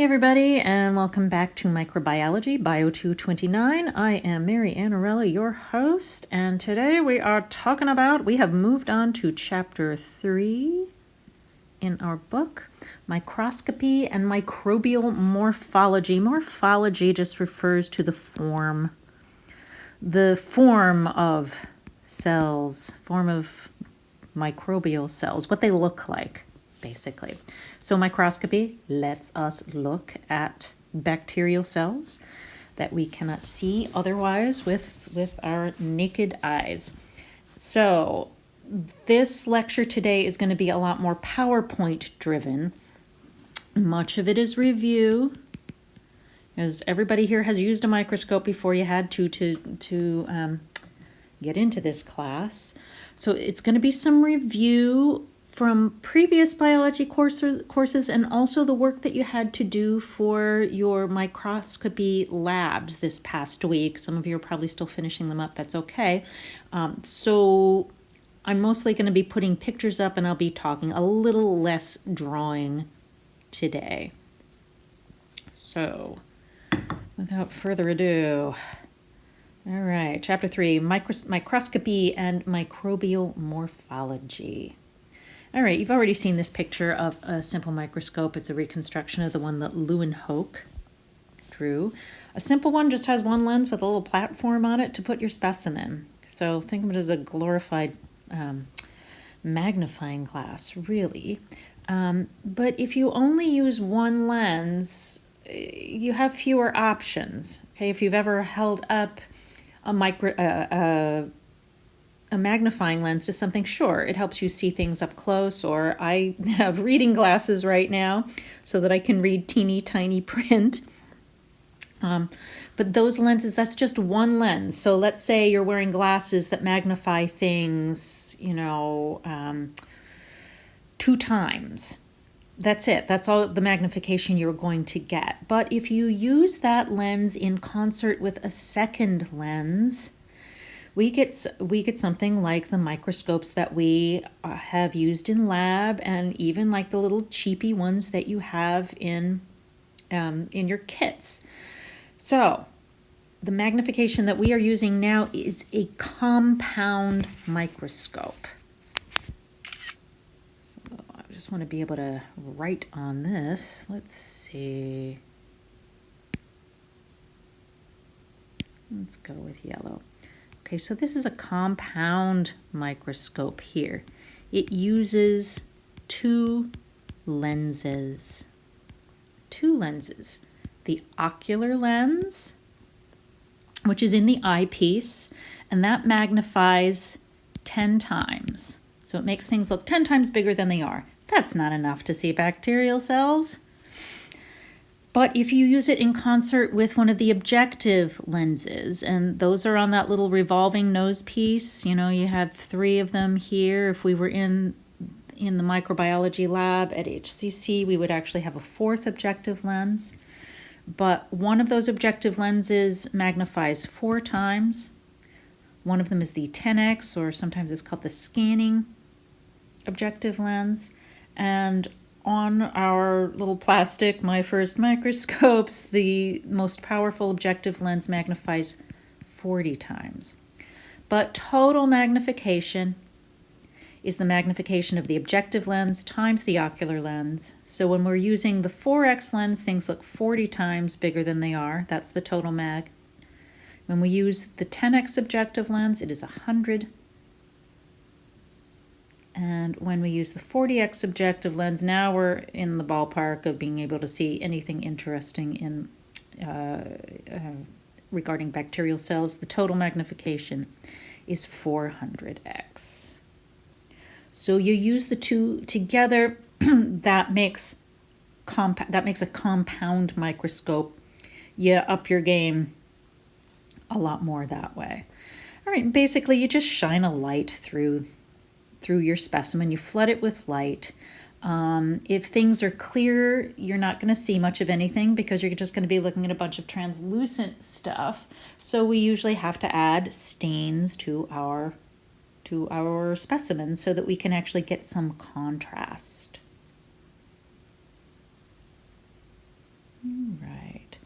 everybody, and welcome back to Microbiology, Bio229. I am Mary Annarella, your host, and today we have moved on to Chapter 3 in our book, Microscopy and Microbial Morphology. Morphology just refers to the form of cells, form of microbial cells, what they look like, basically. So microscopy lets us look at bacterial cells that we cannot see otherwise with our naked eyes. So this lecture today is going to be a lot more PowerPoint driven. Much of it is review, as everybody here has used a microscope before you had to get into this class. So it's going to be some review from previous biology courses and also the work that you had to do for your microscopy labs this past week. Some of you are probably still finishing them up. That's okay. So I'm mostly going to be putting pictures up, and I'll be talking a little less drawing today. So without further ado, all right, Chapter 3, Microscopy and Microbial Morphology. All right, you've already seen this picture of a simple microscope. It's a reconstruction of the one that Leeuwenhoek drew. A simple one just has one lens with a little platform on it to put your specimen. So think of it as a glorified magnifying glass, really. But if you only use one lens, you have fewer options. Okay, if you've ever held up a magnifying lens to something, sure, it helps you see things up close, or I have reading glasses right now so that I can read teeny tiny print. But those lenses, that's just one lens. So let's say you're wearing glasses that magnify things, 2 times. That's it. That's all the magnification you're going to get. But if you use that lens in concert with a second lens, we get something like the microscopes that we have used in lab, and even like the little cheapy ones that you have in your kits. So the magnification that we are using now is a compound microscope. So I just want to be able to write on this. Let's see. Let's go with yellow. Okay, so this is a compound microscope here. It uses two lenses. The ocular lens, which is in the eyepiece, and that magnifies 10 times. So it makes things look 10 times bigger than they are. That's not enough to see bacterial cells. But if you use it in concert with one of the objective lenses, and those are on that little revolving nose piece, you have 3 of them here. If we were in the microbiology lab at HCC, we would actually have a 4th objective lens. But one of those objective lenses magnifies 4 times. One of them is the 10x, or sometimes it's called the scanning objective lens. And on our little plastic, my first microscopes, the most powerful objective lens magnifies 40 times. But total magnification is the magnification of the objective lens times the ocular lens. So when we're using the 4x lens, things look 40 times bigger than they are. That's the total mag. When we use the 10x objective lens, it is 100. And when we use the 40x objective lens, now we're in the ballpark of being able to see anything interesting in regarding bacterial cells. The total magnification is 400x. So you use the two together, that makes a compound microscope. You up your game a lot more that way. All right, basically you just shine a light through your specimen. You flood it with light. If things are clear, you're not going to see much of anything because you're just going to be looking at a bunch of translucent stuff. So we usually have to add stains to our specimen so that we can actually get some contrast. Right.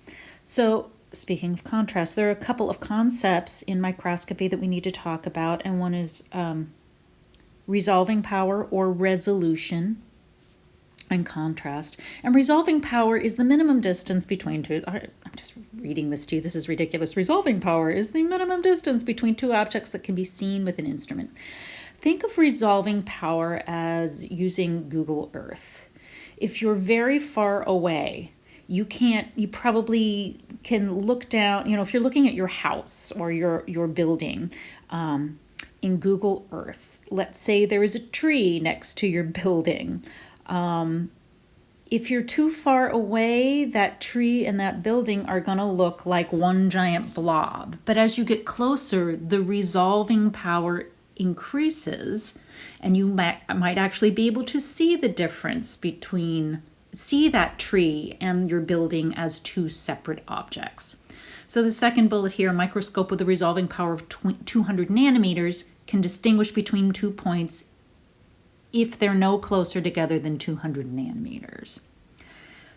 So speaking of contrast, there are a couple of concepts in microscopy that we need to talk about, and one is resolving power or resolution and contrast. And resolving power is the minimum distance between two. I'm just reading this to you. This is ridiculous. Resolving power is the minimum distance between two objects that can be seen with an instrument. Think of resolving power as using Google Earth. If you're very far away, you probably can look down, if you're looking at your house or your building in Google Earth, let's say there is a tree next to your building. If you're too far away, that tree and that building are going to look like one giant blob. But as you get closer, the resolving power increases, and you might actually be able to see the difference see that tree and your building as two separate objects. So the second bullet here, a microscope with a resolving power of 200 nanometers can distinguish between 2 points if they're no closer together than 200 nanometers.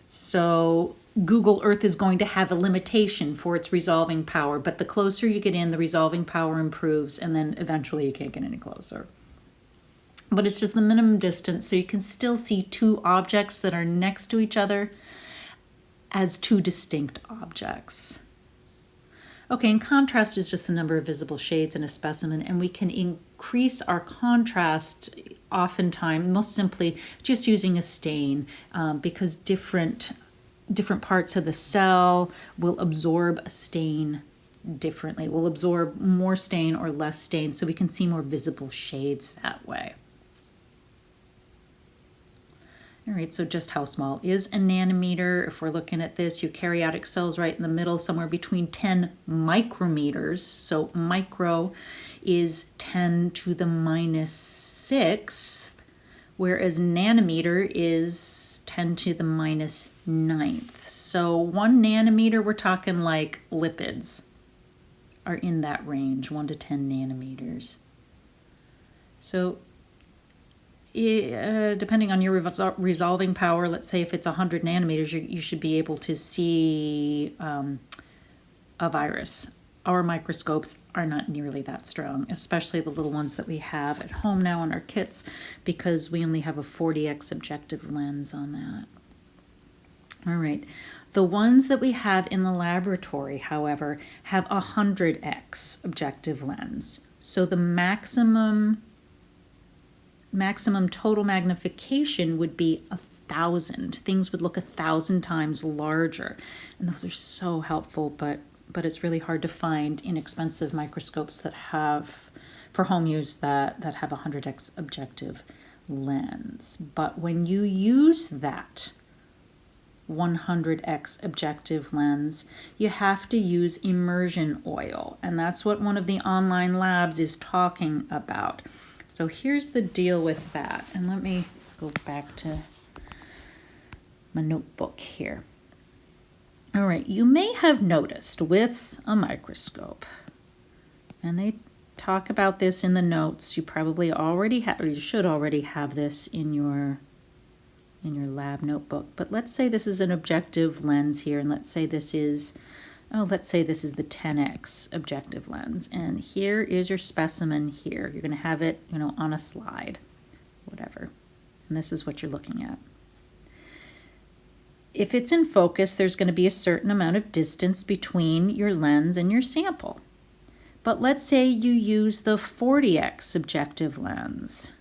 So Google Earth is going to have a limitation for its resolving power, but the closer you get in, the resolving power improves, and then eventually you can't get any closer. But it's just the minimum distance, so you can still see two objects that are next to each other as two distinct objects. Okay, and contrast is just the number of visible shades in a specimen, and we can increase our contrast oftentimes, most simply, just using a stain, because different parts of the cell will absorb a stain differently. Will absorb more stain or less stain, so we can see more visible shades that way. All right, so just how small is a nanometer? If we're looking at this, eukaryotic cells right in the middle, somewhere between 10 micrometers. So micro is 10 to the minus 6th, whereas nanometer is 10 to the minus 9th. So 1 nanometer, we're talking like lipids are in that range, 1 to 10 nanometers. So depending on your resolving power, let's say if it's 100 nanometers, you should be able to see a virus. Our microscopes are not nearly that strong, especially the little ones that we have at home now in our kits, because we only have a 40x objective lens on that. All right. The ones that we have in the laboratory, however, have a 100x objective lens. So the maximum total magnification would be 1,000. Things would look 1,000 times larger. And those are so helpful, but it's really hard to find inexpensive microscopes that have, for home use, that have a 100x objective lens. But when you use that 100x objective lens, you have to use immersion oil. And that's what one of the online labs is talking about. So here's the deal with that. And let me go back to my notebook here. All right, you may have noticed with a microscope, and they talk about this in the notes. You probably already have, or you should already have this in your lab notebook. But let's say this is an objective lens here, and let's say this is the 10x objective lens. And here is your specimen here. You're going to have it, on a slide, whatever. And this is what you're looking at. If it's in focus, there's going to be a certain amount of distance between your lens and your sample. But let's say you use the 40x objective lens.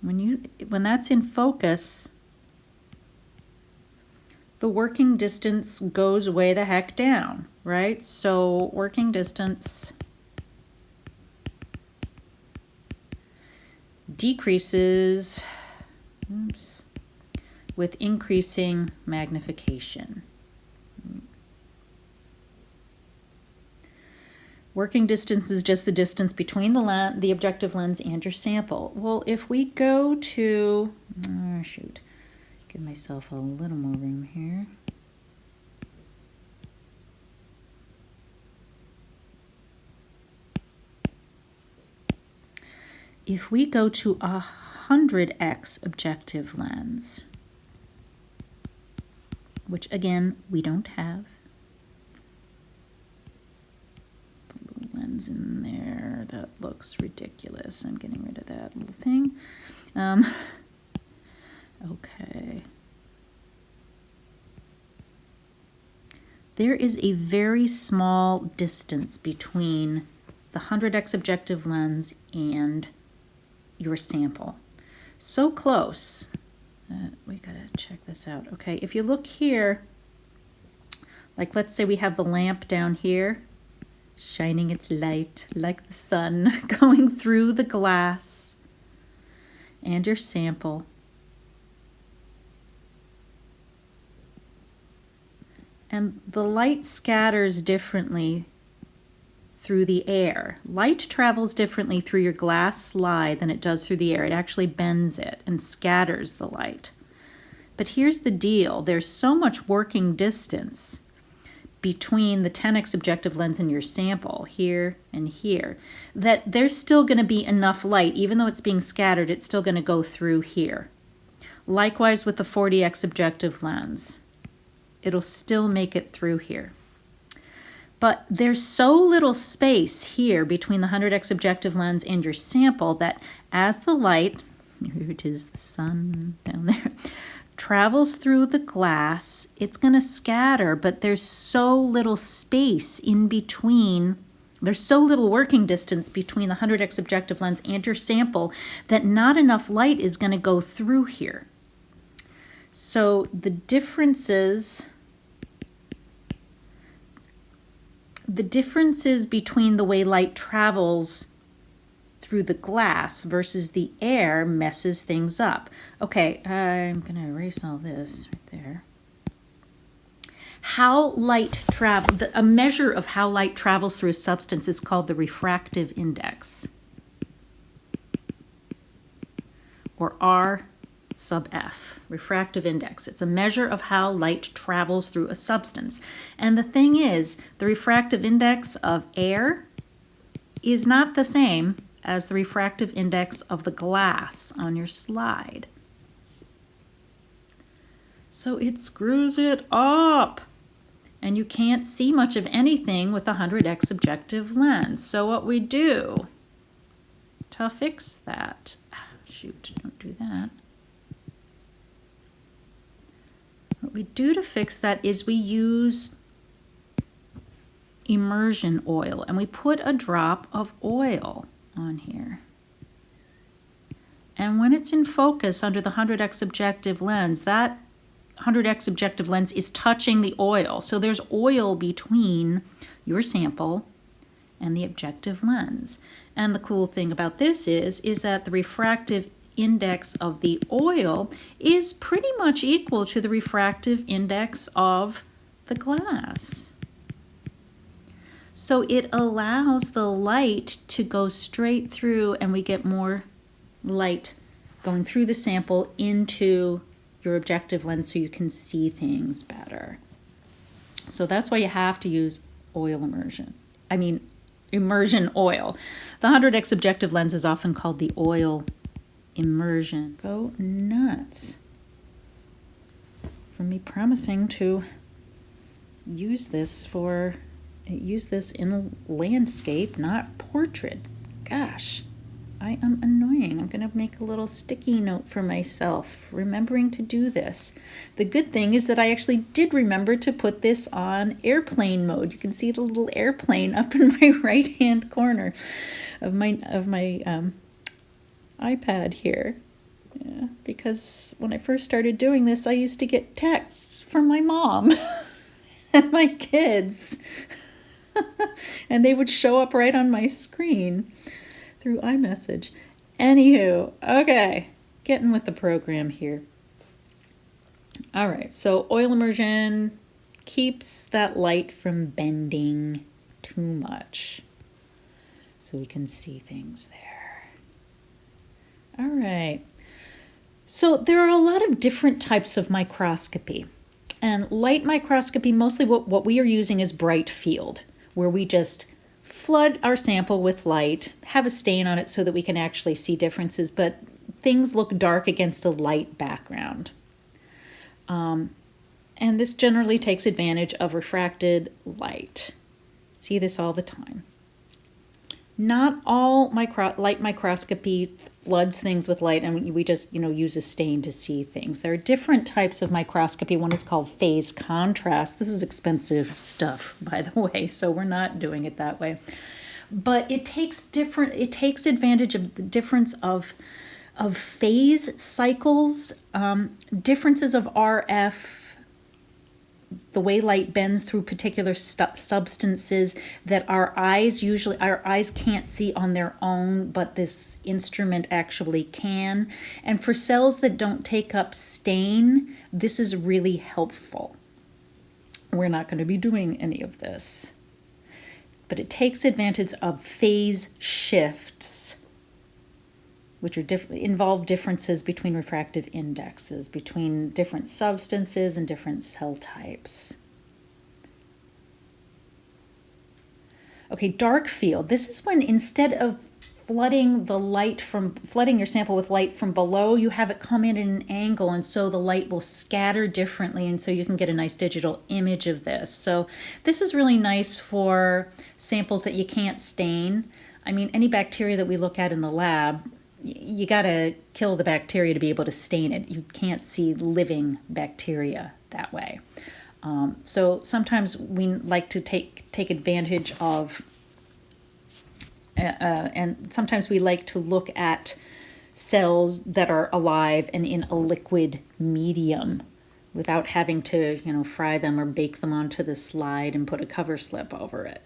When that's in focus, the working distance goes way the heck down, right? So working distance decreases with increasing magnification. Working distance is just the distance between the objective lens and your sample. Well, if we go to, give myself a little more room here. if we go to 100x objective lens, which again, we don't have. Put a little lens in there. That looks ridiculous. I'm getting rid of that little thing. Okay. There is a very small distance between the 100x objective lens and your sample. So close. We gotta check this out. Okay, if you look here, like let's say we have the lamp down here, shining its light like the sun going through the glass and your sample. And the light scatters differently through the air. Light travels differently through your glass slide than it does through the air. It actually bends it and scatters the light. But here's the deal. There's so much working distance between the 10x objective lens and your sample, here and here, that there's still going to be enough light. Even though it's being scattered, it's still going to go through here. Likewise with the 40x objective lens. It'll still make it through here. But there's so little space here between the 100x objective lens and your sample that as the light, here it is, the sun down there, travels through the glass, it's going to scatter, but there's so little space in between. There's so little working distance between the 100x objective lens and your sample that not enough light is going to go through here. So the differences between the way light travels through the glass versus the air messes things up. Okay, I'm going to erase all this right there. How light travels, a measure of how light travels through a substance is called the refractive index, or R sub F, refractive index. It's a measure of how light travels through a substance. And the thing is, the refractive index of air is not the same as the refractive index of the glass on your slide. So it screws it up. And you can't see much of anything with a 100x objective lens. So what we do to fix that, shoot, don't do that. What we do to fix that is we use immersion oil, and we put a drop of oil on here. And when it's in focus under the 100x objective lens, that 100x objective lens is touching the oil. So there's oil between your sample and the objective lens. And the cool thing about this is that the refractive index of the oil is pretty much equal to the refractive index of the glass. So it allows the light to go straight through, and we get more light going through the sample into your objective lens so you can see things better. So that's why you have to use oil immersion. I mean, immersion oil. The 100x objective lens is often called the oil immersion. Go nuts for me promising to use this in landscape, not portrait. Gosh, I am annoying. I'm going to make a little sticky note for myself, remembering to do this. The good thing is that I actually did remember to put this on airplane mode. You can see the little airplane up in my right-hand corner of my iPad here. Yeah, because when I first started doing this, I used to get texts from my mom and my kids. And they would show up right on my screen through iMessage. Anywho, okay, getting with the program here. All right, so oil immersion keeps that light from bending too much so we can see things there. All right, so there are a lot of different types of microscopy. And light microscopy, mostly what we are using is bright field, where we just flood our sample with light, have a stain on it so that we can actually see differences, but things look dark against a light background. And this generally takes advantage of refracted light. See this all the time. Not all light microscopy floods things with light, and we just use a stain to see things. There are different types of microscopy. One is called phase contrast. This is expensive stuff, by the way, so we're not doing it that way. But it takes advantage of the difference of phase cycles, differences of RF, the way light bends through particular substances that our eyes can't see on their own, but this instrument actually can. And for cells that don't take up stain, this is really helpful. We're not going to be doing any of this. But it takes advantage of phase shifts, which are involve differences between refractive indexes, between different substances and different cell types. Okay, dark field. This is when instead of flooding your sample with light from below, you have it come in at an angle, and so the light will scatter differently, and so you can get a nice digital image of this. So this is really nice for samples that you can't stain. I mean, any bacteria that we look at in the lab, you got to kill the bacteria to be able to stain it. You can't see living bacteria that way. So sometimes we like to take advantage of, and sometimes we like to look at cells that are alive and in a liquid medium without having to, fry them or bake them onto the slide and put a cover slip over it.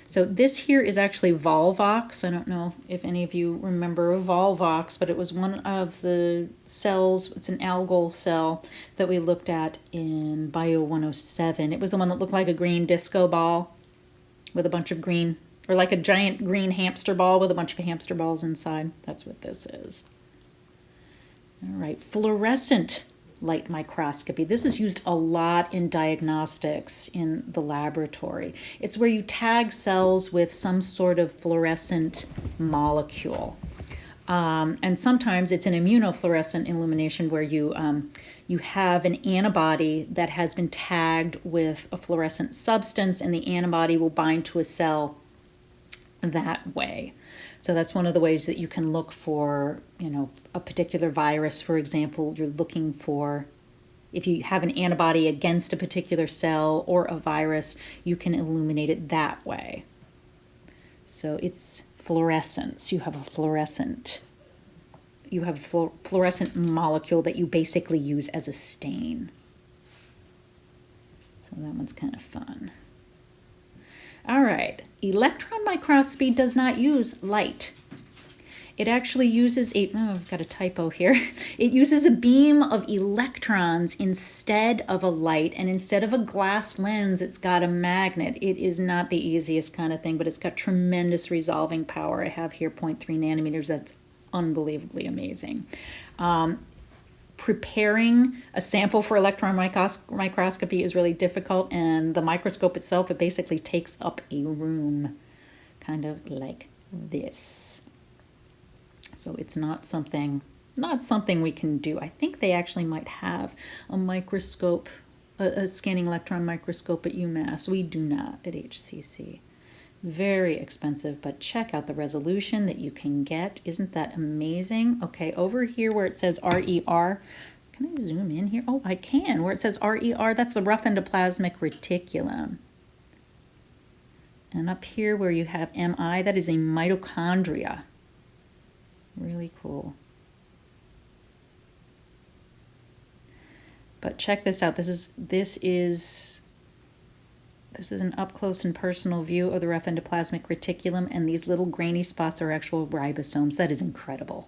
So this here is actually Volvox. I don't know if any of you remember Volvox, but it was one of the cells. It's an algal cell that we looked at in Bio229. It was the one that looked like a green disco ball with a bunch of green, or like a giant green hamster ball with a bunch of hamster balls inside. That's what this is. All right, fluorescent light microscopy. This is used a lot in diagnostics in the laboratory. It's where you tag cells with some sort of fluorescent molecule. And sometimes it's an immunofluorescent illumination where you have an antibody that has been tagged with a fluorescent substance, and the antibody will bind to a cell that way. So that's one of the ways that you can look for, a particular virus, for example. You're looking for, if you have an antibody against a particular cell or a virus, you can illuminate it that way. So it's fluorescence. You have a fluorescent molecule that you basically use as a stain. So that one's kind of fun. All right, electron microscopy does not use light. It actually uses I've got a typo here. It uses a beam of electrons instead of a light, and instead of a glass lens, it's got a magnet. It is not the easiest kind of thing, but it's got tremendous resolving power. I have here 0.3 nanometers. That's unbelievably amazing. Preparing a sample for electron microscopy is really difficult, and the microscope itself, it basically takes up a room, kind of like this. So it's not something we can do. I think they actually might have a microscope, a scanning electron microscope at UMass. We do not at HCC. Very expensive, but check out the resolution that you can get. Isn't that amazing? Okay, over here where it says RER, can I zoom in here? Oh, I can. Where it says RER, that's the rough endoplasmic reticulum. And up here where you have MI, that is a mitochondria. Really cool. But check this out. This is an up close and personal view of the rough endoplasmic reticulum, and these little grainy spots are actual ribosomes. That is incredible.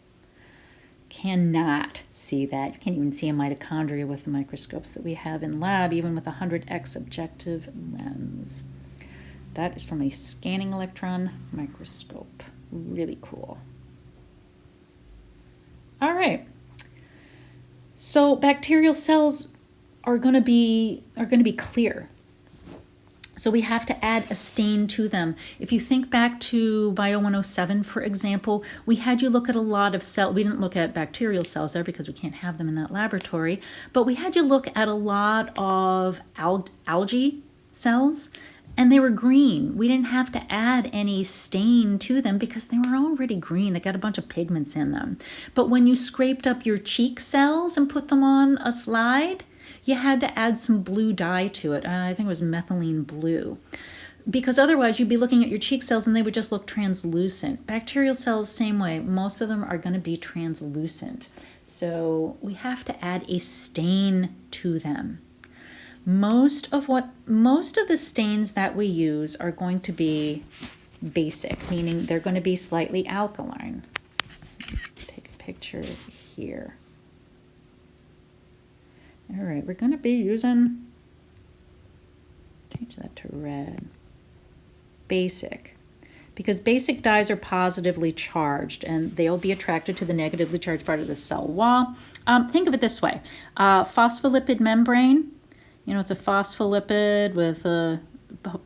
Cannot see that. You can't even see a mitochondria with the microscopes that we have in lab, even with a 100x objective lens. That is from a scanning electron microscope. Really cool. All right. So bacterial cells are going to be clear. So we have to add a stain to them. If you think back to Bio107, for example, we had you look at a lot of cells. We didn't look at bacterial cells there because we can't have them in that laboratory, but we had you look at a lot of algae cells, and they were green. We didn't have to add any stain to them because they were already green. They got a bunch of pigments in them. But when you scraped up your cheek cells and put them on a slide, you had to add some blue dye to it. I think it was methylene blue. Because otherwise you'd be looking at your cheek cells and they would just look translucent. Bacterial cells, same way. Most of them are going to be translucent. So we have to add a stain to them. Most of the stains that we use are going to be basic, meaning they're going to be slightly alkaline. Take a picture here. All right, we're going to be using, change that to red, basic, because basic dyes are positively charged and they'll be attracted to the negatively charged part of the cell wall. Think of it this way, phospholipid membrane, you know, it's a phospholipid with a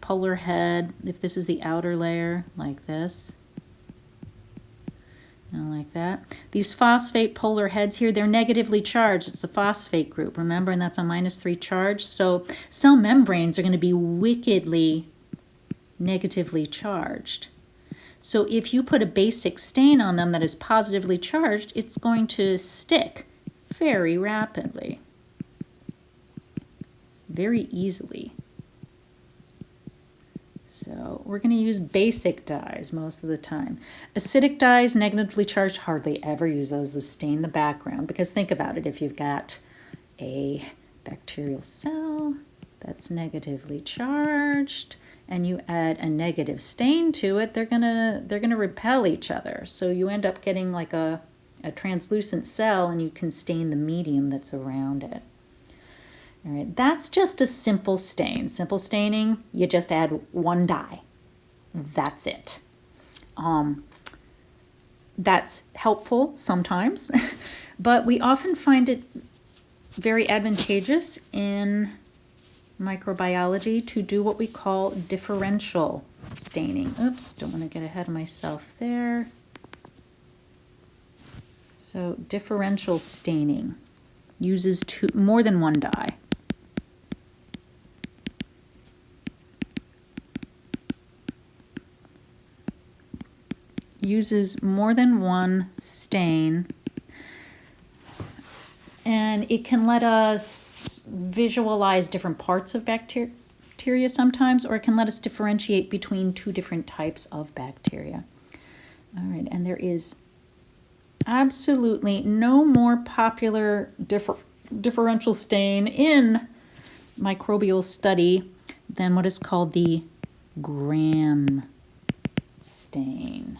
polar head. If this is the outer layer, like this, like that. These phosphate polar heads here, they're negatively charged. It's the phosphate group, remember, and that's a -3 charge. So cell membranes are going to be wickedly negatively charged. So if you put a basic stain on them that is positively charged, it's going to stick very rapidly, very easily. So we're going to use basic dyes most of the time. Acidic dyes, negatively charged, hardly ever use those. They stain the background, because think about it. If you've got a bacterial cell that's negatively charged and you add a negative stain to it, they're gonna repel each other. So you end up getting like a translucent cell, and you can stain the medium that's around it. All right, that's just a simple stain. Simple staining, you just add one dye. That's it. That's helpful sometimes, but we often find it very advantageous in microbiology to do what we call differential staining. Oops, don't want to get ahead of myself there. So differential staining uses more than one dye. Uses more than one stain, and it can let us visualize different parts of bacteria sometimes, or it can let us differentiate between two different types of bacteria. All right, and there is absolutely no more popular differential stain in microbial study than what is called the Gram stain.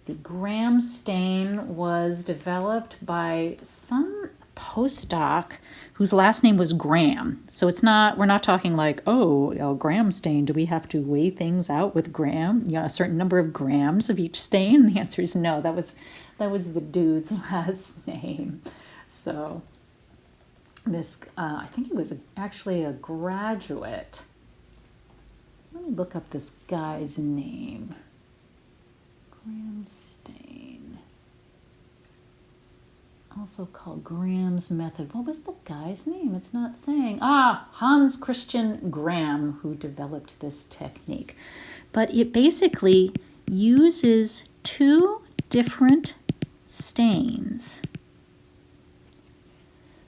The Gram stain was developed by some postdoc whose last name was Graham. So we're not talking like, oh, Gram stain, do we have to weigh things out with gram, a certain number of grams of each stain? And the answer is no, that was the dude's last name. So this, I think he was actually a graduate. Let me look up this guy's name. Gram stain, also called Graham's method. What was the guy's name? It's not saying. Hans Christian Gram, who developed this technique. But it basically uses two different stains,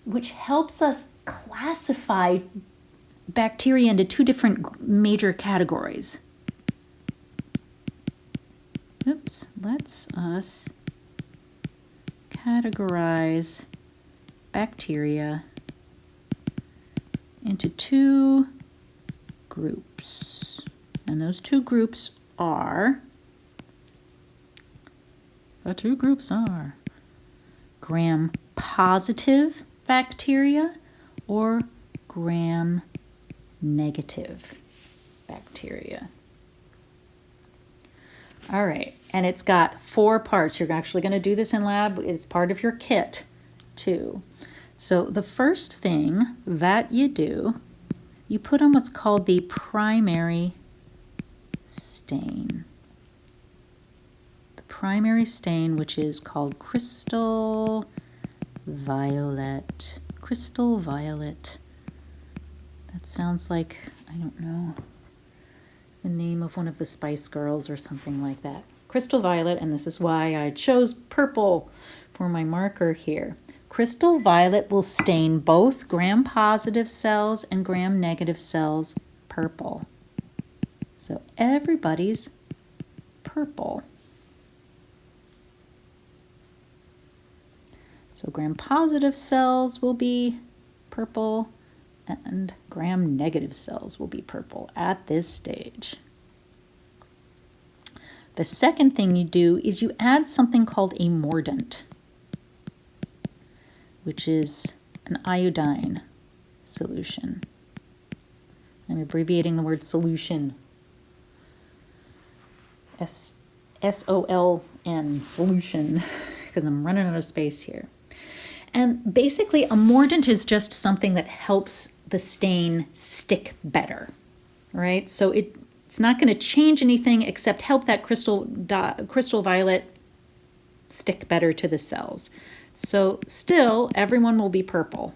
which helps us classify bacteria into two different major categories. Oops, lets us categorize bacteria into two groups. And those two groups are, gram-positive bacteria or gram-negative bacteria. All right, and it's got 4 parts. You're actually going to do this in lab. It's part of your kit, too. So the first thing that you do you put on what's called the primary stain. The primary stain, which is called crystal violet. Crystal violet. That sounds like, I don't know, the name of one of the Spice Girls or something like that. Crystal violet, and this is why I chose purple for my marker here. Crystal violet will stain both gram-positive cells and gram-negative cells purple. So everybody's purple. So gram-positive cells will be purple and gram-negative cells will be purple at this stage. The second thing you do is you add something called a mordant, which is an iodine solution. I'm abbreviating the word solution. S-O-L-N, solution, because I'm running out of space here. And basically, a mordant is just something that helps the stain stick better, right? So it's not going to change anything except help that crystal violet stick better to the cells. So still, everyone will be purple.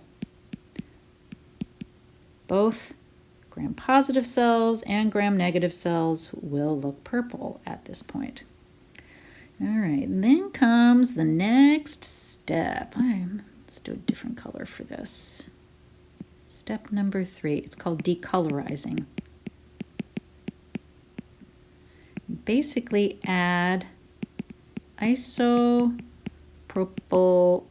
Both gram-positive cells and gram-negative cells will look purple at this point. All right, then comes the next step. Let's do a different color for this. Step number 3, it's called decolorizing. You basically add propyl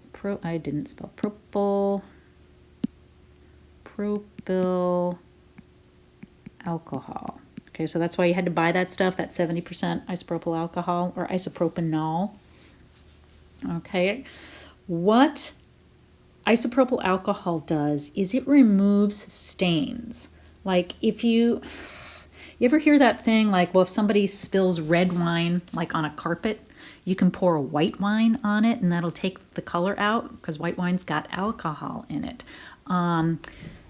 alcohol. Okay, so that's why you had to buy that stuff, that 70% isopropyl alcohol or isopropanol. Okay, what isopropyl alcohol does is it removes stains. Like if you ever hear that thing like, well, if somebody spills red wine like on a carpet, you can pour white wine on it and that'll take the color out because white wine's got alcohol in it.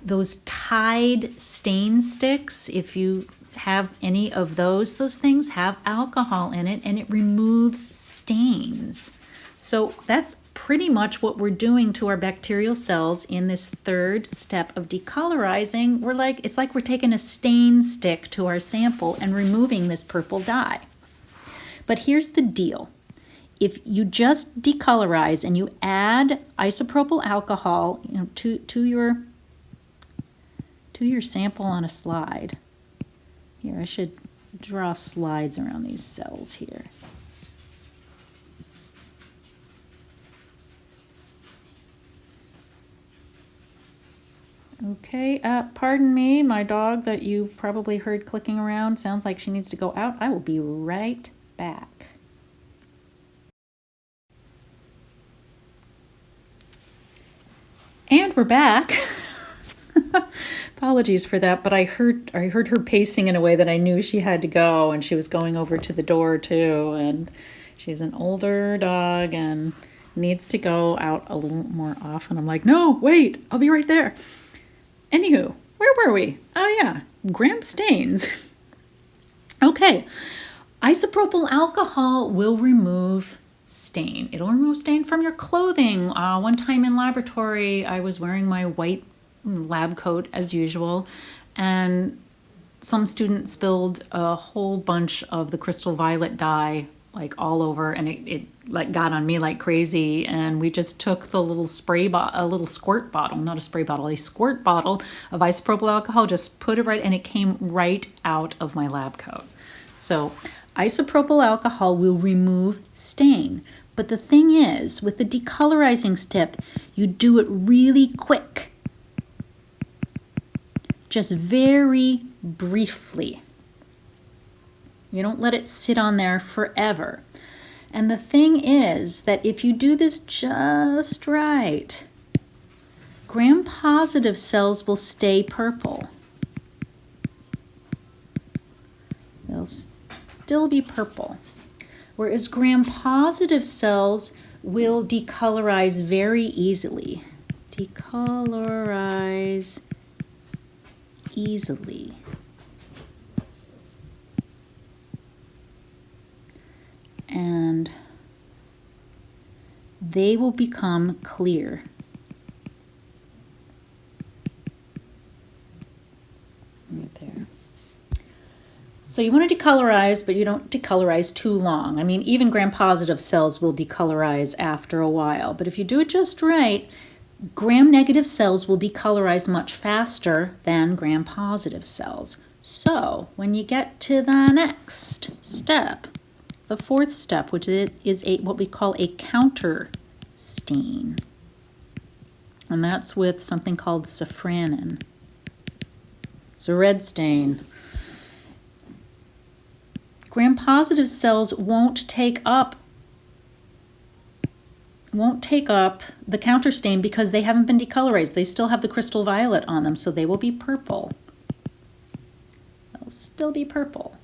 Those Tide stain sticks, if you have any of those things have alcohol in it and it removes stains. So that's pretty much what we're doing to our bacterial cells in this third step of decolorizing. It's like we're taking a stain stick to our sample and removing this purple dye. But here's the deal. If you just decolorize and you add isopropyl alcohol, to your sample on a slide. Here, I should draw slides around these cells here. Okay, pardon me, my dog that you probably heard clicking around sounds like she needs to go out. I will be right back. And we're back. Apologies for that, but I heard her pacing in a way that I knew she had to go, and she was going over to the door too, and she's an older dog and needs to go out a little more often. I'm like, no, wait, I'll be right there. Anywho, where were we? Oh yeah, gram stains. Okay, isopropyl alcohol will remove stain. It'll remove stain from your clothing. One time in laboratory, I was wearing my white lab coat as usual, and some student spilled a whole bunch of the crystal violet dye like all over, and it like got on me like crazy, and we just took the little a little squirt bottle, not a spray bottle, a squirt bottle of isopropyl alcohol, just put it right, and it came right out of my lab coat. So isopropyl alcohol will remove stain, but the thing is, with the decolorizing step, you do it really quick. Just very briefly. You don't let it sit on there forever. And the thing is that if you do this just right, gram-positive cells will stay purple. They'll still be purple. Whereas gram-positive cells will decolorize very easily. Decolorize easily. And they will become clear. Right there. So you want to decolorize, but you don't decolorize too long. I mean, even gram-positive cells will decolorize after a while, but if you do it just right, gram-negative cells will decolorize much faster than gram-positive cells. So when you get to the next step, the fourth step, which is what we call a counter stain, and that's with something called safranin. It's a red stain. Gram-positive cells won't take up the counter stain because they haven't been decolorized. They still have the crystal violet on them, so they will be purple. They'll still be purple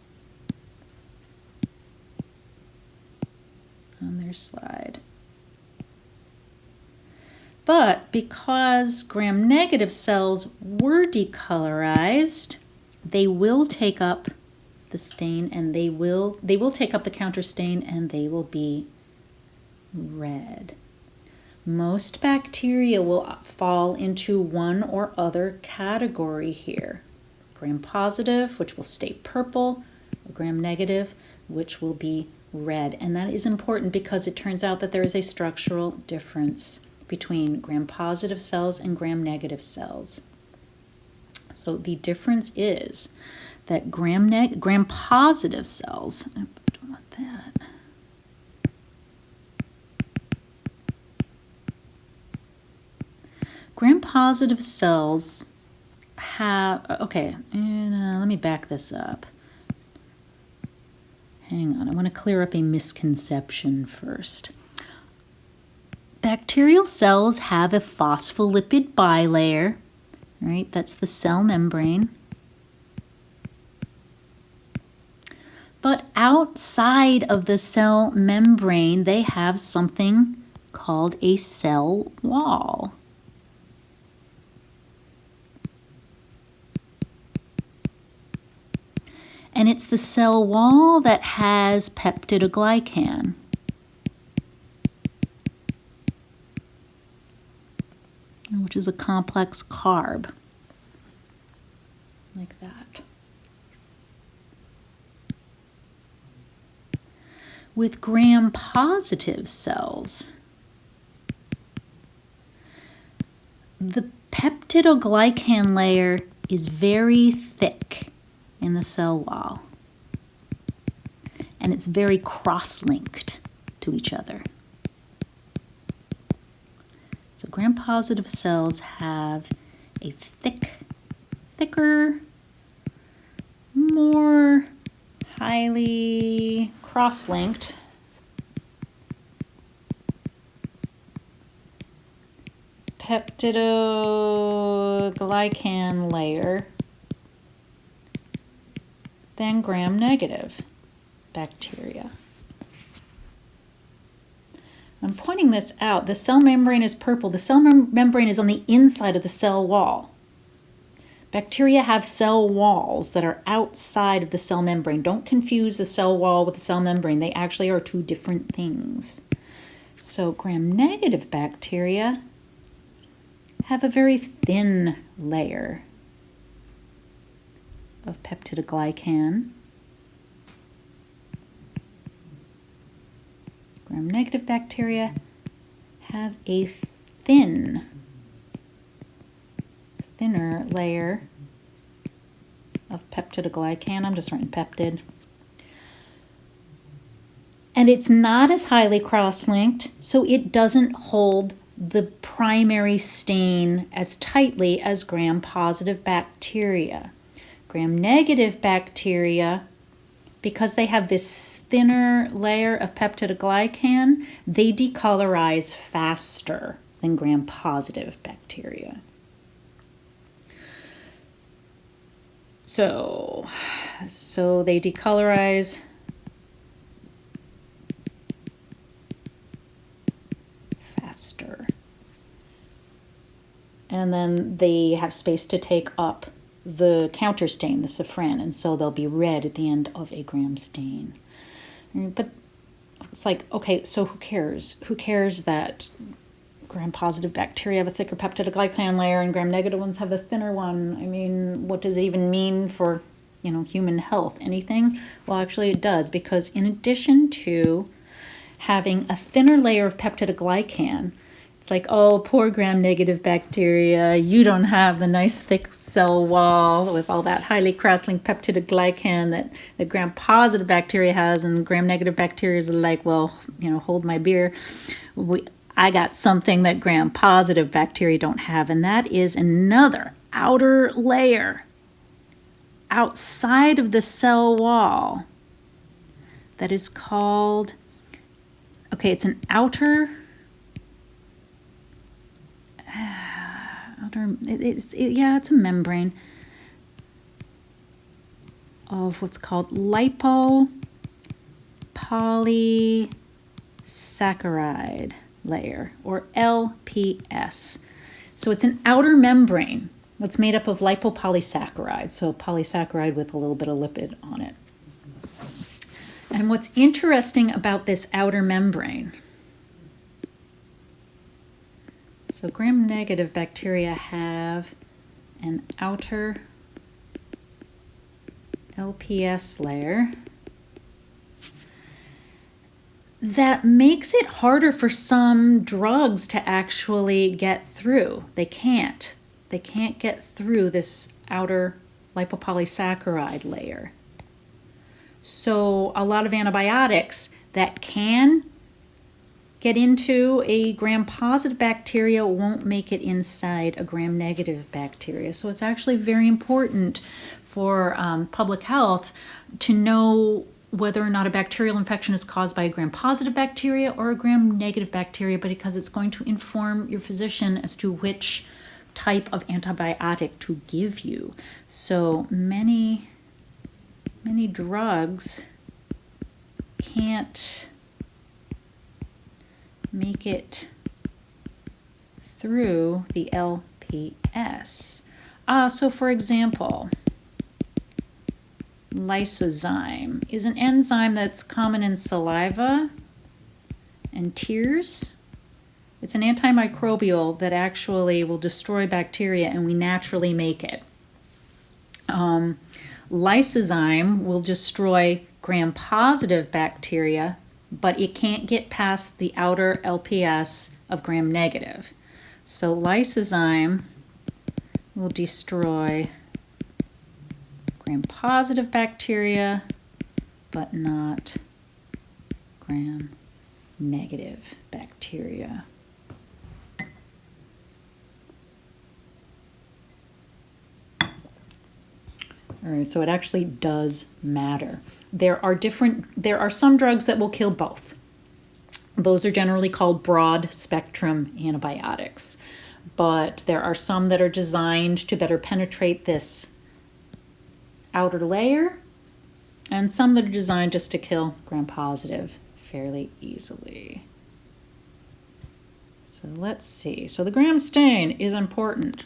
on their slide. But because gram-negative cells were decolorized, they will take up the stain, and they will take up the counter stain, and they will be red. Most bacteria will fall into one or other category here. Gram-positive, which will stay purple, or gram-negative, which will be red. And that is important because it turns out that there is a structural difference between gram-positive cells and gram-negative cells. So the difference is that gram-positive cells, I don't want that. Gram-positive cells have, okay, and let me back this up. Hang on, I want to clear up a misconception first. Bacterial cells have a phospholipid bilayer, right? That's the cell membrane. But outside of the cell membrane, they have something called a cell wall. And it's the cell wall that has peptidoglycan. Which is a complex carb, like that. With gram-positive cells, the peptidoglycan layer is very thick in the cell wall, and it's very cross-linked to each other. So gram-positive cells have a thicker, more highly cross-linked peptidoglycan layer than gram-negative bacteria. I'm pointing this out. The cell membrane is purple. The cell membrane is on the inside of the cell wall. Bacteria have cell walls that are outside of the cell membrane. Don't confuse the cell wall with the cell membrane. They actually are two different things. So gram-negative bacteria have a very thin layer of peptidoglycan. Gram-negative bacteria have a thinner layer of peptidoglycan. I'm just writing peptid. And it's not as highly cross-linked, so it doesn't hold the primary stain as tightly as gram-positive bacteria. Gram-negative bacteria, because they have this thinner layer of peptidoglycan, they decolorize faster than gram-positive bacteria. So they decolorize faster. And then they have space to take up the counter stain, the safran, and so they'll be red at the end of a gram stain. But it's like, okay, so who cares? Who cares that gram-positive bacteria have a thicker peptidoglycan layer and gram-negative ones have a thinner one? I mean, what does it even mean for, you know, human health? Anything? Well, actually it does, because in addition to having a thinner layer of peptidoglycan, it's like, oh, poor gram-negative bacteria, you don't have the nice thick cell wall with all that highly cross-linked peptidoglycan that the gram-positive bacteria has, and gram-negative bacteria is like, well, you know, hold my beer. I got something that gram-positive bacteria don't have, and that is another outer layer outside of the cell wall that is called, okay, it's an outer it's a membrane of what's called lipopolysaccharide layer, or LPS. So it's an outer membrane that's made up of lipopolysaccharide, so polysaccharide with a little bit of lipid on it. And what's interesting about this outer membrane, so gram-negative bacteria have an outer LPS layer that makes it harder for some drugs to actually get through. They can't get through this outer lipopolysaccharide layer. So a lot of antibiotics that can get into a gram-positive bacteria won't make it inside a gram-negative bacteria. So it's actually very important for public health to know whether or not a bacterial infection is caused by a gram-positive bacteria or a gram-negative bacteria, because it's going to inform your physician as to which type of antibiotic to give you. So many drugs can't make it through the LPS. So for example, lysozyme is an enzyme that's common in saliva and tears. It's an antimicrobial that actually will destroy bacteria, and we naturally make it. Lysozyme will destroy gram-positive bacteria, but it can't get past the outer LPS of gram-negative. So lysozyme will destroy gram-positive bacteria, but not gram-negative bacteria. All right, so it actually does matter. There are some drugs that will kill both. Those are generally called broad spectrum antibiotics, but there are some that are designed to better penetrate this outer layer, and some that are designed just to kill gram-positive fairly easily. So let's see. So the gram stain is important.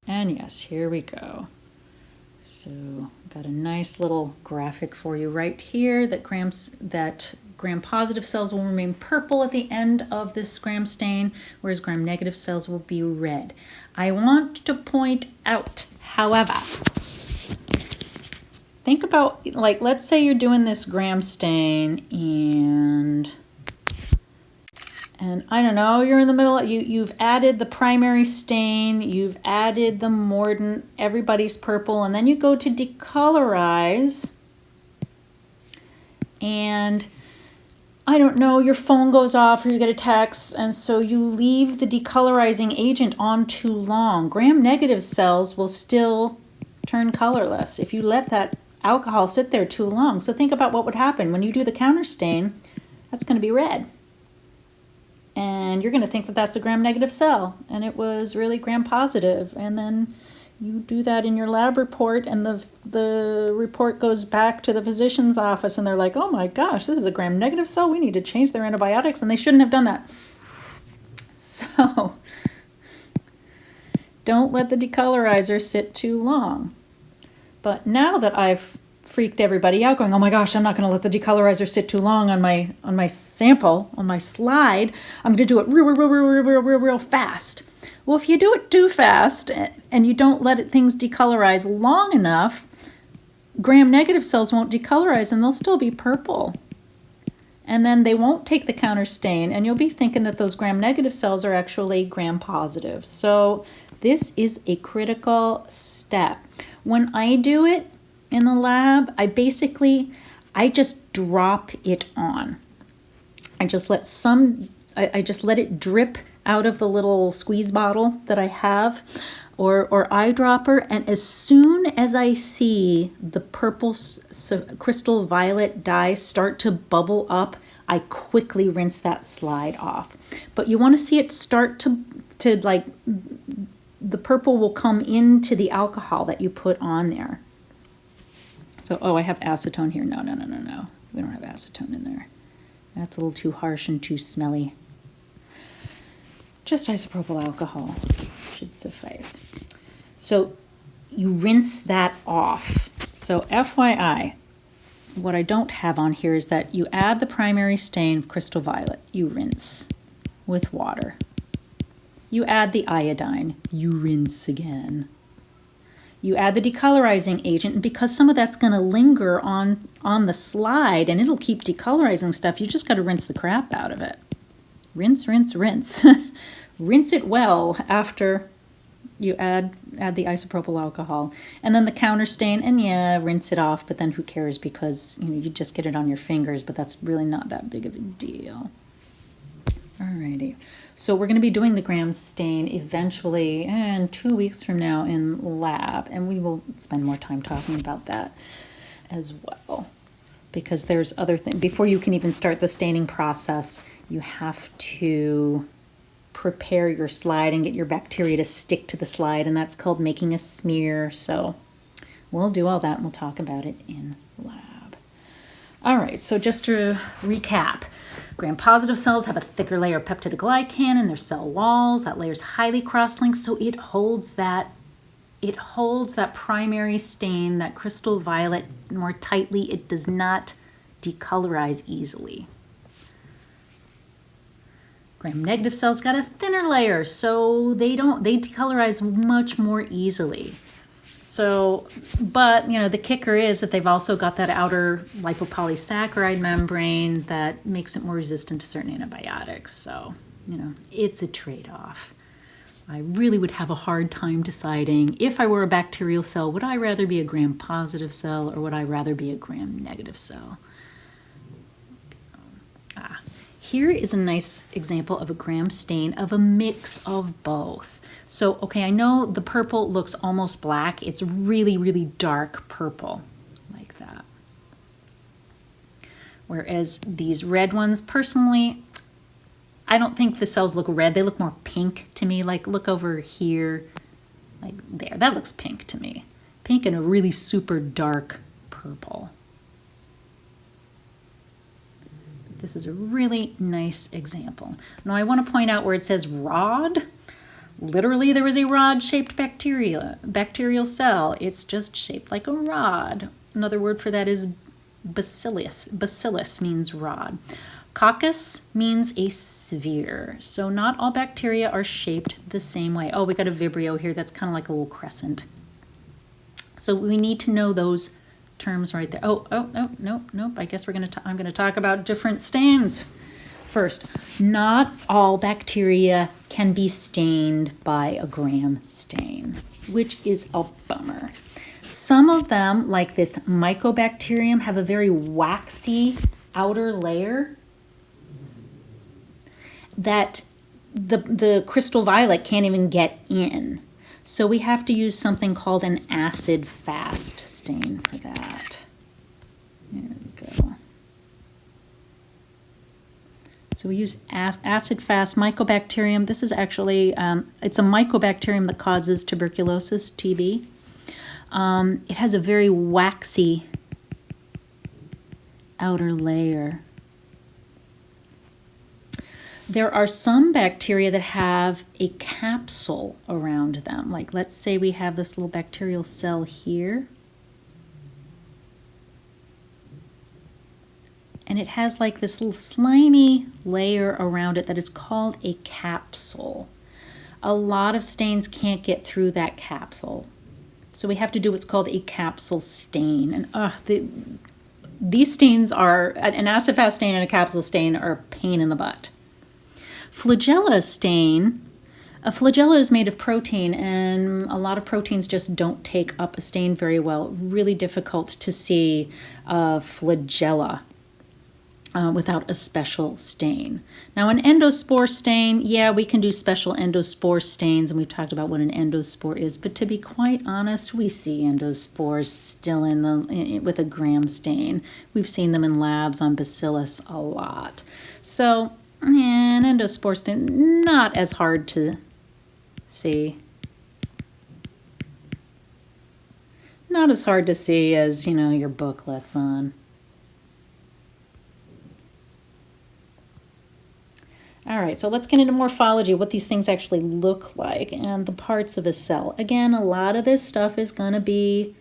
And yes, here we go. So got a nice little graphic for you right here that gram-positive cells will remain purple at the end of this gram stain, whereas gram-negative cells will be red. I want to point out, however, think about, like, let's say you're doing this gram stain and I don't know, you're in the middle, you've added the primary stain, you've added the mordant, everybody's purple, and then you go to decolorize, and I don't know, your phone goes off or you get a text, and so you leave the decolorizing agent on too long. Gram-negative cells will still turn colorless if you let that alcohol sit there too long. So think about what would happen when you do the counter stain. That's going to be red. And you're going to think that that's a gram-negative cell, and it was really gram-positive. And then you do that in your lab report, and the report goes back to the physician's office, and they're like, oh my gosh, this is a gram-negative cell. We need to change their antibiotics, and they shouldn't have done that. So Don't let the decolorizer sit too long. But now that I've freaked everybody out going, oh my gosh, I'm not going to let the decolorizer sit too long on my sample, on my slide. I'm going to do it real fast. Well, if you do it too fast and you don't let things decolorize long enough, gram-negative cells won't decolorize and they'll still be purple. And then they won't take the counter stain, and you'll be thinking that those gram-negative cells are actually gram-positive. So this is a critical step. When I do it in the lab, I just drop it on. I just let it drip out of the little squeeze bottle that I have, or eyedropper, and as soon as I see the purple crystal violet dye start to bubble up, I quickly rinse that slide off. But you want to see it start to like, the purple will come into the alcohol that you put on there. So, oh, I have acetone here. No. We don't have acetone in there. That's a little too harsh and too smelly. Just isopropyl alcohol should suffice. So you rinse that off. So FYI, what I don't have on here is that you add the primary stain, crystal violet, you rinse with water. You add the iodine, you rinse again. You add the decolorizing agent, and because some of that's going to linger on the slide and it'll keep decolorizing stuff, you just got to rinse the crap out of it. Rinse, rinse, rinse. Rinse it well after you add the isopropyl alcohol. And then the counter stain, and yeah, rinse it off, but then who cares, because you just get it on your fingers, but that's really not that big of a deal. Alrighty. So we're going to be doing the gram stain eventually, and 2 weeks from now in lab, and we will spend more time talking about that as well, because there's other things. Before you can even start the staining process, you have to prepare your slide and get your bacteria to stick to the slide, and that's called making a smear. So we'll do all that and we'll talk about it in lab. All right, so just to recap, gram-positive cells have a thicker layer of peptidoglycan in their cell walls. That layer is highly cross-linked, so it holds that primary stain, that crystal violet, more tightly. It does not decolorize easily. Gram-negative cells got a thinner layer, so they decolorize much more easily. So, but the kicker is that they've also got that outer lipopolysaccharide membrane that makes it more resistant to certain antibiotics. So, it's a trade-off. I really would have a hard time deciding, if I were a bacterial cell, would I rather be a gram-positive cell or would I rather be a gram-negative cell? Here is a nice example of a gram stain of a mix of both. So, okay, I know the purple looks almost black. It's really, really dark purple, like that. Whereas these red ones, personally, I don't think the cells look red. They look more pink to me. Like, look over here, like there. That looks pink to me. Pink and a really super dark purple. This is a really nice example. Now I want to point out where it says rod. Literally, there was a rod-shaped bacterial cell. It's just shaped like a rod. Another word for that is bacillus. Bacillus means rod. Coccus means a sphere. So not all bacteria are shaped the same way. Oh, we got a Vibrio here. That's kind of like a little crescent. So we need to know those terms right there. Oh, nope. I guess I'm going to talk about different stains first. Not all bacteria can be stained by a gram stain, which is a bummer. Some of them, like this Mycobacterium, have a very waxy outer layer that the crystal violet can't even get in. So we have to use something called an acid-fast stain for that. There we go. So we use acid-fast Mycobacterium. This is actually, it's a Mycobacterium that causes tuberculosis, TB. It has a very waxy outer layer. There are some bacteria that have a capsule around them. Like let's say we have this little bacterial cell here. And it has like this little slimy layer around it that is called a capsule. A lot of stains can't get through that capsule. So we have to do what's called a capsule stain. And these stains are, an acid fast stain and a capsule stain are a pain in the butt. Flagella stain, a flagella is made of protein, and a lot of proteins just don't take up a stain very well. Really difficult to see flagella without a special stain. Now an endospore stain, yeah, we can do special endospore stains, and we've talked about what an endospore is, but to be quite honest, we see endospores still with a gram stain. We've seen them in labs on bacillus a lot. So an endospore stain, not as hard to see. Not as hard to see as, your booklets on. All right, so let's get into morphology, what these things actually look like, and the parts of a cell. Again, a lot of this stuff is going to be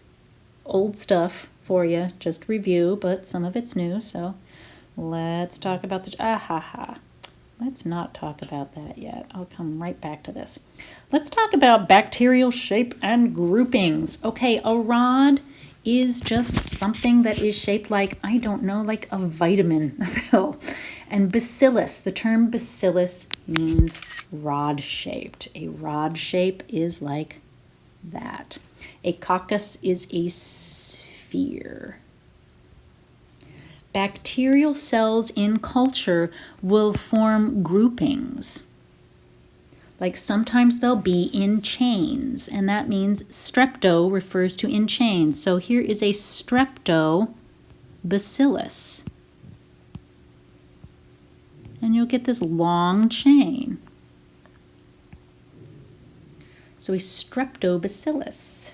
old stuff for you, just review, but some of it's new, so let's talk about let's not talk about that yet. I'll come right back to this. Let's talk about bacterial shape and groupings. Okay, a rod is just something that is shaped like, I don't know, like a vitamin pill. And bacillus, the term bacillus means rod-shaped. A rod shape is like that. A coccus is a sphere. Bacterial cells in culture will form groupings. Like sometimes they'll be in chains, and that means strepto refers to in chains. So here is a streptobacillus. And you'll get this long chain. So a streptobacillus.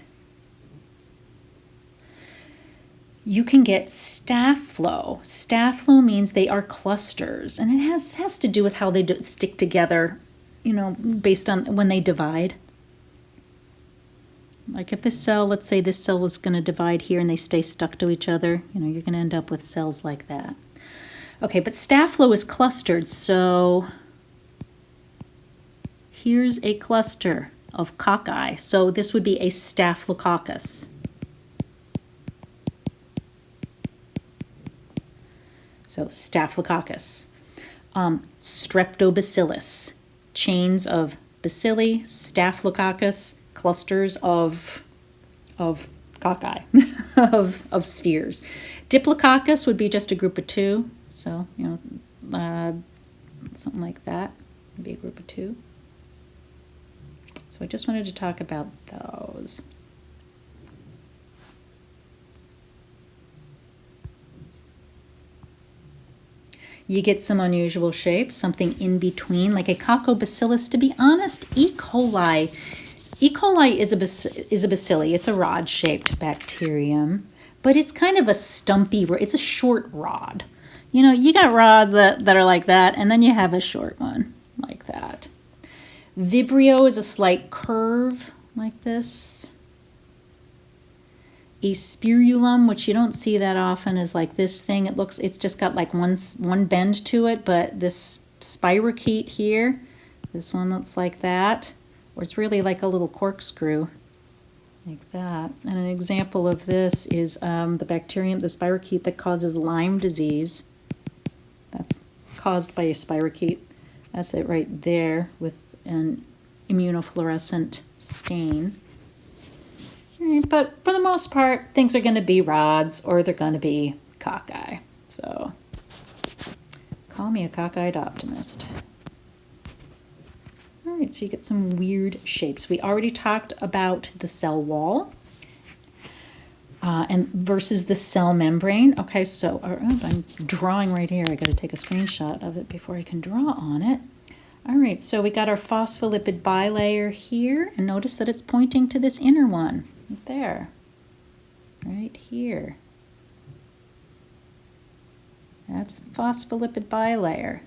You can get staphylo. Staphylo means they are clusters, and it has to do with how they stick together, based on when they divide. Like if this cell, let's say this cell is going to divide here and they stay stuck to each other, you're going to end up with cells like that. Okay, but staphylo is clustered, so here's a cluster of cocci. So this would be a staphylococcus. So staphylococcus. Streptobacillus, chains of bacilli, staphylococcus, clusters of cocci, of spheres. Diplococcus would be just a group of two. So, something like that would be a group of two. So I just wanted to talk about those. You get some unusual shapes, something in between, like a coccobacillus. To be honest, E. coli is a bacilli. It's a rod-shaped bacterium, but it's kind of a stumpy, it's a short rod. You got rods that are like that, and then you have a short one like that. Vibrio is a slight curve like this. A spirulum, which you don't see that often, is like this thing. It's just got like one bend to it, but this spirochete here, this one looks like that, or it's really like a little corkscrew, like that. And an example of this is the bacterium, the spirochete that causes Lyme disease. That's caused by a spirochete. That's it right there with an immunofluorescent stain. But for the most part, things are going to be rods or they're going to be cocci. So call me a cockeyed optimist. All right, so you get some weird shapes. We already talked about the cell wall and versus the cell membrane. Okay, so I'm drawing right here. I got to take a screenshot of it before I can draw on it. All right, so we got our phospholipid bilayer here, and notice that it's pointing to this inner one. Right there, right here. That's the phospholipid bilayer.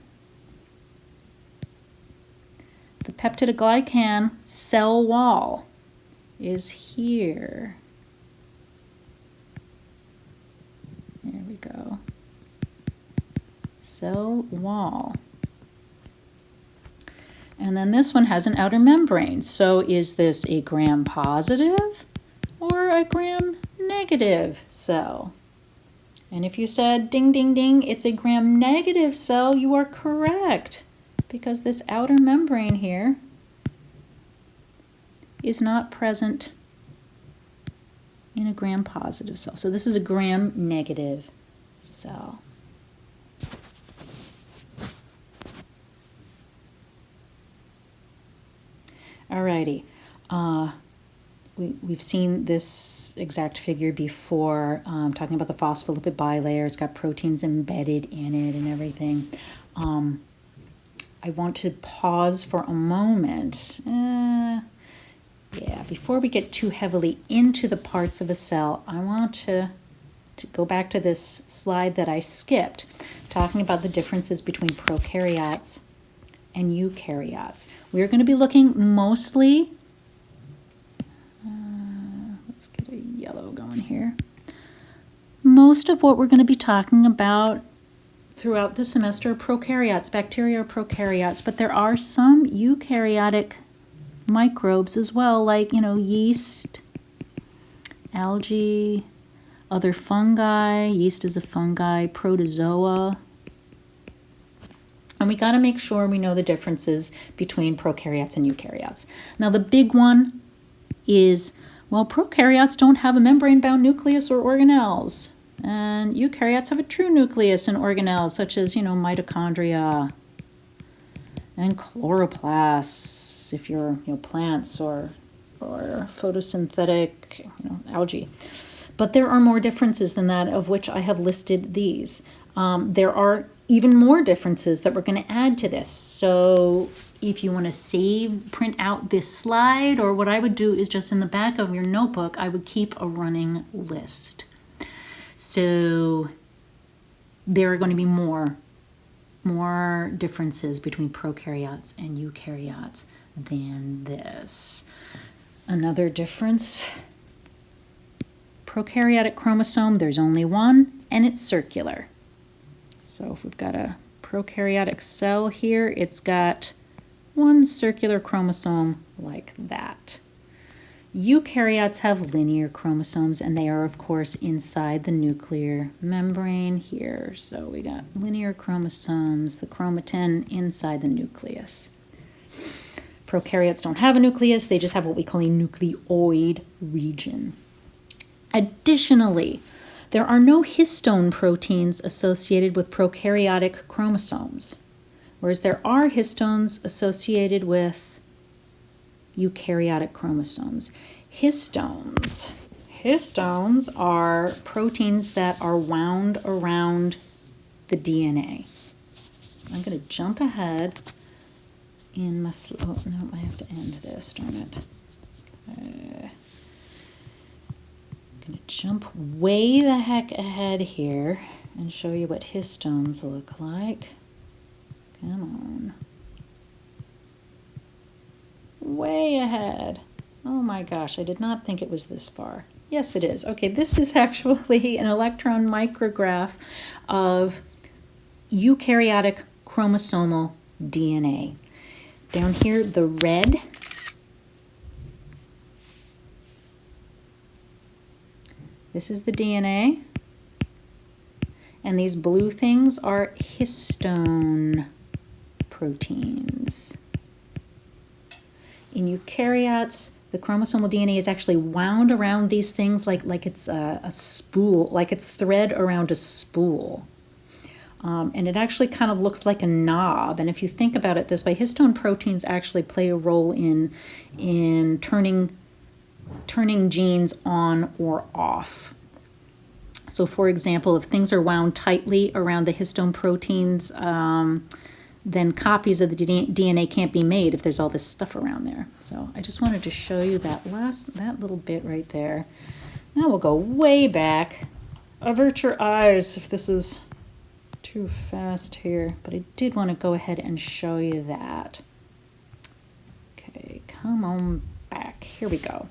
peptidoglycan cell wall is here. There we go. Cell wall. And then this one has an outer membrane. So is this a gram-positive or a gram-negative cell? And if you said ding, ding, ding, it's a gram-negative cell, you are correct, because this outer membrane here is not present in a gram-positive cell. So this is a gram-negative cell. Alrighty, we've seen this exact figure before, talking about the phospholipid bilayer. It's got proteins embedded in it and everything. I want to pause for a moment. Yeah, before we get too heavily into the parts of a cell, I want to go back to this slide that I skipped, talking about the differences between prokaryotes and eukaryotes. We're going to be looking mostly, let's get a yellow going here. Most of what we're going to be talking about throughout the semester are prokaryotes. Bacteria are prokaryotes, but there are some eukaryotic microbes as well, like, yeast, algae, other fungi. Yeast is a fungi, protozoa. And we got to make sure we know the differences between prokaryotes and eukaryotes. Now the big one is, well, prokaryotes don't have a membrane-bound nucleus or organelles. And eukaryotes have a true nucleus and organelles, such as, mitochondria and chloroplasts, if you're, plants or photosynthetic, algae. But there are more differences than that, of which I have listed these. There are even more differences that we're going to add to this. So if you want to print out this slide, or what I would do is just in the back of your notebook, I would keep a running list. So there are going to be more differences between prokaryotes and eukaryotes than this. Another difference, prokaryotic chromosome, there's only one, and it's circular. So if we've got a prokaryotic cell here, it's got one circular chromosome like that. Eukaryotes have linear chromosomes, and they are, of course, inside the nuclear membrane here. So we got linear chromosomes, the chromatin inside the nucleus. Prokaryotes don't have a nucleus, they just have what we call a nucleoid region. Additionally, there are no histone proteins associated with prokaryotic chromosomes, whereas there are histones associated with eukaryotic chromosomes. Histones are proteins that are wound around the DNA. I'm going to jump ahead in my oh no, I have to end this, darn it. I'm going to jump way the heck ahead here and show you what histones look like. Come on. Way ahead. Oh my gosh, I did not think it was this far. Yes, it is. Okay, this is actually an electron micrograph of eukaryotic chromosomal DNA. Down here, the red this is the DNA, and these blue things are histone proteins. In eukaryotes, the chromosomal DNA is actually wound around these things like it's a spool, like it's thread around a spool. And it actually kind of looks like a knob. And if you think about it this way, histone proteins actually play a role in turning genes on or off. So for example, if things are wound tightly around the histone proteins, then copies of the DNA can't be made if there's all this stuff around there. So I just wanted to show you that little bit right there. Now we'll go way back. Avert your eyes if this is too fast here, but I did want to go ahead and show you that. come on back. Here we go.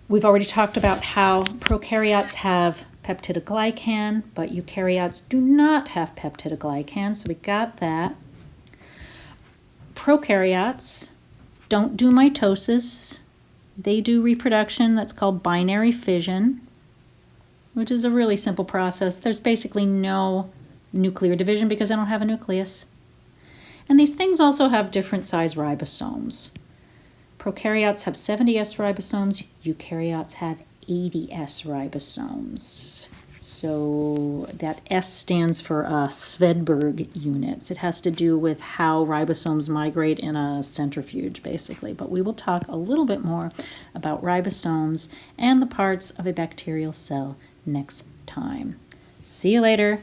We've already talked about how prokaryotes have peptidoglycan, but eukaryotes do not have peptidoglycan, so we got that. Prokaryotes don't do mitosis. They do reproduction that's called binary fission, which is a really simple process. There's basically no nuclear division because they don't have a nucleus. And these things also have different size ribosomes. Prokaryotes have 70S ribosomes, eukaryotes have 80S ribosomes. So that S stands for Svedberg units. It has to do with how ribosomes migrate in a centrifuge, basically. But we will talk a little bit more about ribosomes and the parts of a bacterial cell next time. See you later.